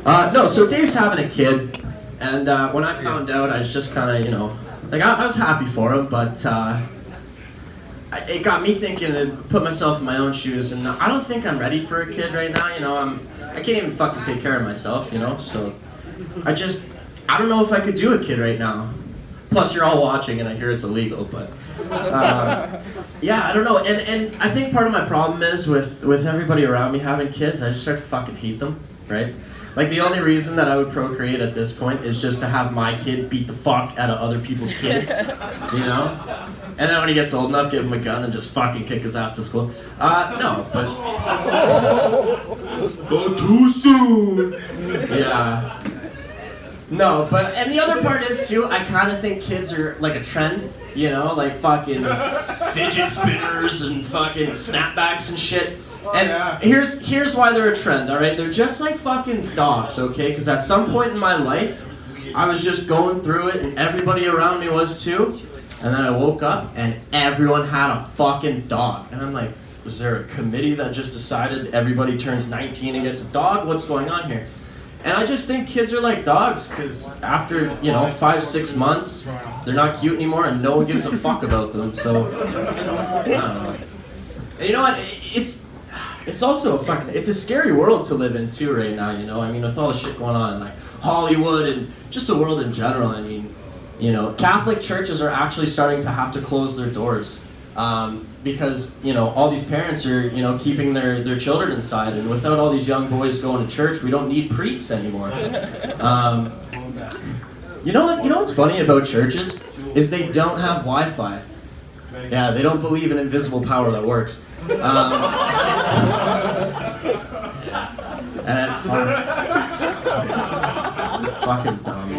No, so Dave's having a kid, and when I found out, I was just kind of, like I was happy for him, but it got me thinking and put myself in my own shoes, and I don't think I'm ready for a kid right now. I can't even fucking take care of myself, so I don't know if I could do a kid right now. Plus, you're all watching, and I hear it's illegal, but yeah, I don't know. And I think part of my problem is with everybody around me having kids, I just start to fucking hate them, right? Like, the only reason that I would procreate at this point is just to have my kid beat the fuck out of other people's kids, And then when he gets old enough, give him a gun and just fucking kick his ass to school. No, but... But too soon! Yeah. No, but... And the other part is, too, I kind of think kids are like a trend, Like fucking fidget spinners and fucking snapbacks and shit. And here's why they're a trend, alright? They're just like fucking dogs, okay? Because at some point in my life, I was just going through it and everybody around me was too. And then I woke up and everyone had a fucking dog. And I'm like, was there a committee that just decided everybody turns 19 and gets a dog? What's going on here? And I just think kids are like dogs, because after, 5-6 months, they're not cute anymore and no one gives a fuck about them, so, I don't know. And you know what, it's also it's a scary world to live in too right now, with all the shit going on in like Hollywood and just the world in general. Catholic churches are actually starting to have to close their doors. Because, all these parents are, keeping their children inside, and without all these young boys going to church, we don't need priests anymore. You know what's funny about churches? Is they don't have Wi-Fi. Yeah, they don't believe in invisible power that works. And fucking dumb.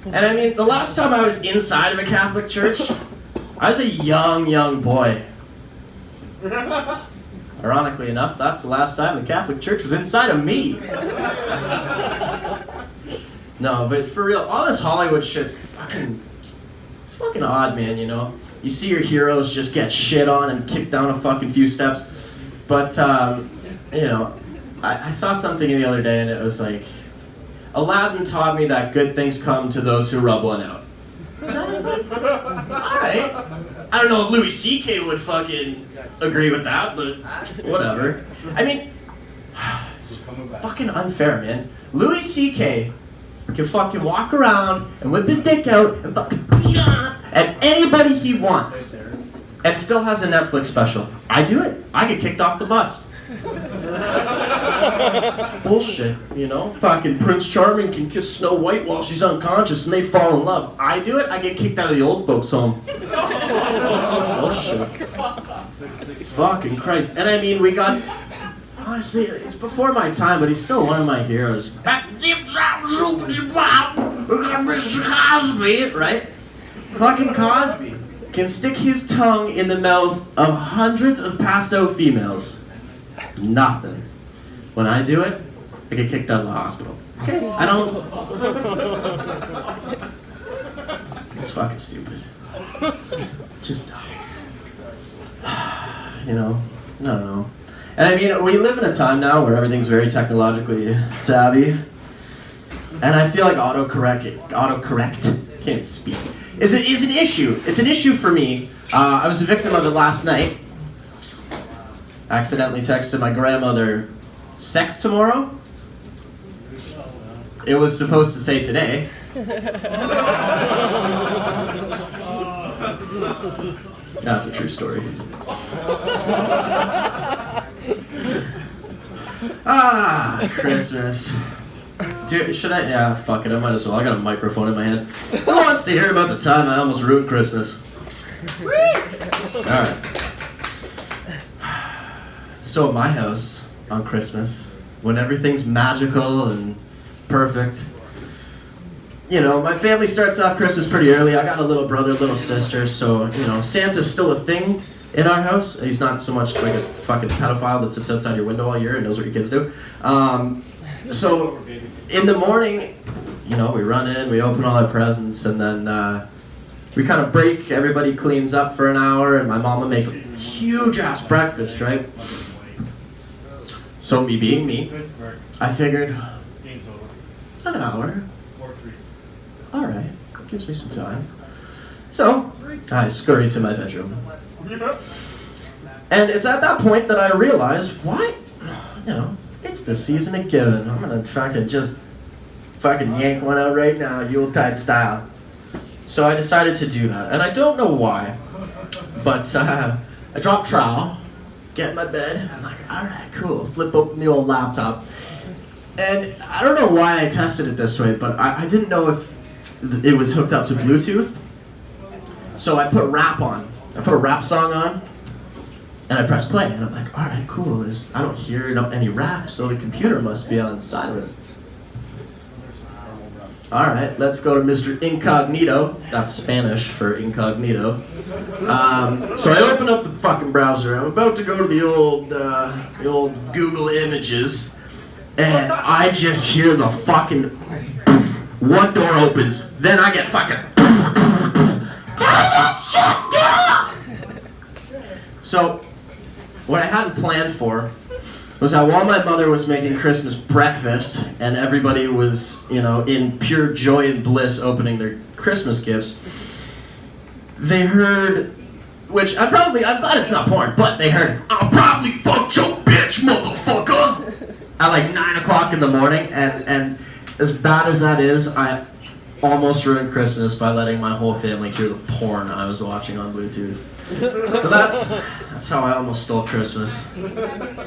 And the last time I was inside of a Catholic church, I was a young boy. Ironically enough, that's the last time the Catholic Church was inside of me. No, but for real, all this Hollywood shit's it's fucking odd, man, You see your heroes just get shit on and kicked down a fucking few steps. But, I saw something the other day and it was like, Aladdin taught me that good things come to those who rub one out. And I was like, alright. I don't know if Louis C.K. would fucking agree with that, but whatever. It's fucking unfair, man. Louis C.K. can fucking walk around and whip his dick out and fucking beat up at anybody he wants and still has a Netflix special. I do it. I get kicked off the bus. Bullshit, Fucking Prince Charming can kiss Snow White while she's unconscious and they fall in love. I do it, I get kicked out of the old folks' home. Bullshit. Fucking Christ. And we got... Honestly, it's before my time, but he's still one of my heroes. Cosby, right? Fucking Cosby can stick his tongue in the mouth of hundreds of passed out females. Nothing. When I do it, I get kicked out of the hospital. I don't... It's fucking stupid. Just dumb. I don't know. And we live in a time now where everything's very technologically savvy. And I feel like autocorrect, can't even speak, is an issue. It's an issue for me. I was a victim of it last night. Accidentally texted my grandmother, sex tomorrow? It was supposed to say today. That's a true story. Christmas. Dude, should I? Yeah, fuck it, I might as well. I got a microphone in my hand. Who wants to hear about the time I almost ruined Christmas? Alright. So at my house, on Christmas, when everything's magical and perfect, my family starts off Christmas pretty early. I got a little brother, little sister, so, Santa's still a thing in our house. He's not so much like a fucking pedophile that sits outside your window all year and knows what your kids do. So, in the morning, we run in, we open all our presents, and then we kind of break, everybody cleans up for an hour, and my mom will make a huge-ass breakfast, right? So me being me, I figured, An hour. All right, gives me some time. So, I scurry to my bedroom. And it's at that point that I realize, what? It's the season of giving. I'm gonna fucking yank one out right now, Yuletide style. So I decided to do that, and I don't know why, but I drop trowel, get in my bed, I'm like, all right, cool, flip open the old laptop, and I don't know why I tested it this way, but I didn't know if it was hooked up to Bluetooth, so I put rap on. I put a rap song on, and I press play, and I'm like, all right, cool, I don't hear any rap, so the computer must be on silent. All right, let's go to Mr. Incognito. That's Spanish for incognito. So I open up the fucking browser. I'm about to go to the old Google Images, and I just hear the fucking one door opens. Then I get fucking turn that shit down. So what I hadn't planned for was that while my mother was making Christmas breakfast and everybody was, in pure joy and bliss opening their Christmas gifts, they heard, which I'm glad it's not porn, but they heard, "I'll probably fuck your bitch, motherfucker," at like 9 o'clock in the morning, and as bad as that is, I almost ruined Christmas by letting my whole family hear the porn I was watching on Bluetooth. So that's how I almost stole Christmas.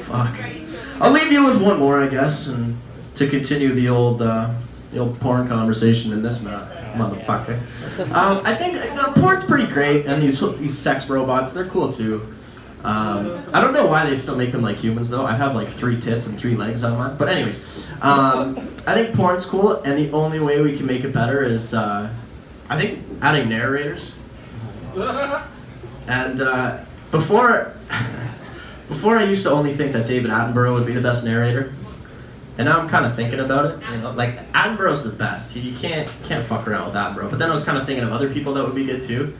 Fuck. I'll leave you with one more, I guess, and to continue the old porn conversation in this motherfucker. I think porn's pretty great, and these sex robots, they're cool too. I don't know why they still make them like humans though. I have like 3 tits and 3 legs on mine. But anyways, I think porn's cool, and the only way we can make it better is I think adding narrators. And before I used to only think that David Attenborough would be the best narrator, and now I'm kind of thinking about it. Like Attenborough's the best. You can't fuck around with Attenborough. But then I was kind of thinking of other people that would be good too.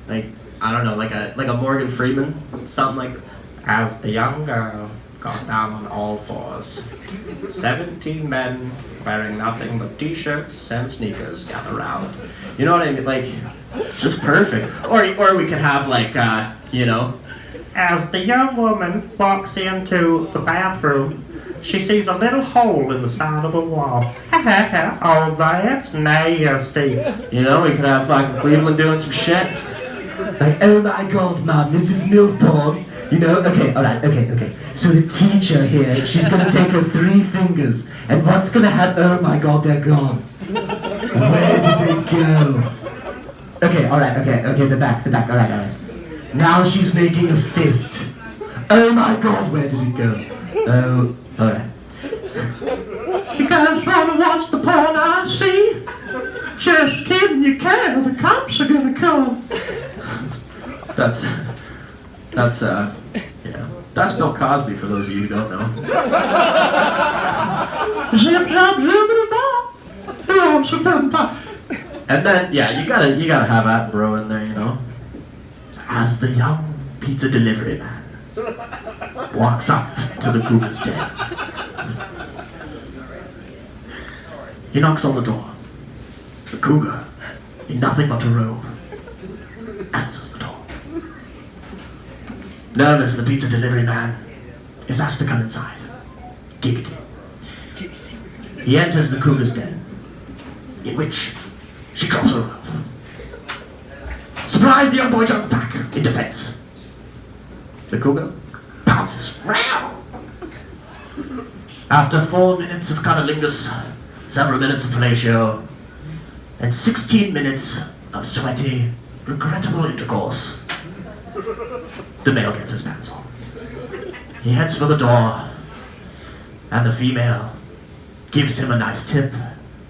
Like I don't know, like a Morgan Freeman, something like. As the young girl got down on all fours, 17 men wearing nothing but t-shirts and sneakers got around. You know what I mean? Like, just perfect. Or we could have like, as the young woman walks into the bathroom, she sees a little hole in the side of the wall. Oh, that's nasty. We could have fucking Cleveland doing some shit. Like, oh my god, Mum, this is milk porn. Okay, alright, okay. So the teacher here, she's gonna take her 3 fingers, and what's gonna happen? Oh my god, they're gone. Where did they go? Okay, alright, okay, the back, alright. Now she's making a fist. Oh my god, where did it go? Oh, alright. You guys wanna watch the porn I see? Just kidding, you can, the cops are gonna come. That's Bill Cosby for those of you who don't know. Zip, zap, and then, you gotta have Attenborough in there, As the young pizza delivery man walks up to the Cougar's den, he knocks on the door. The Cougar, in nothing but a robe, answers the door. Nervous, the pizza delivery man is asked to come inside. Giggity. He enters the Cougar's den, in which she drops her robe. Surprise, the young boy jumped back in defense. The Cougar bounces. After 4 minutes of cunnilingus, several minutes of fellatio, and 16 minutes of sweaty, regrettable intercourse, the male gets his pants on. He heads for the door, and the female gives him a nice tip,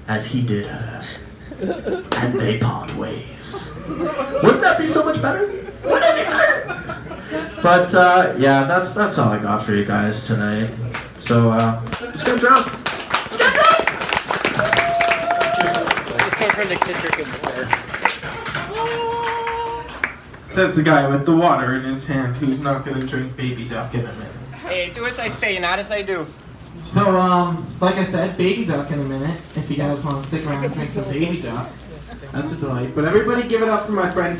as he did her, and they part ways. Wouldn't that be so much better? Wouldn't that be better? But that's all I got for you guys tonight. So let's go drunk. Just came from the kid drinking water. Says the guy with the water in his hand who's not gonna drink baby duck in a minute. Hey, do as I say, not as I do. So, like I said, baby duck in a minute. If you guys want to stick around and drink some baby duck, that's a delight. But everybody give it up for my friend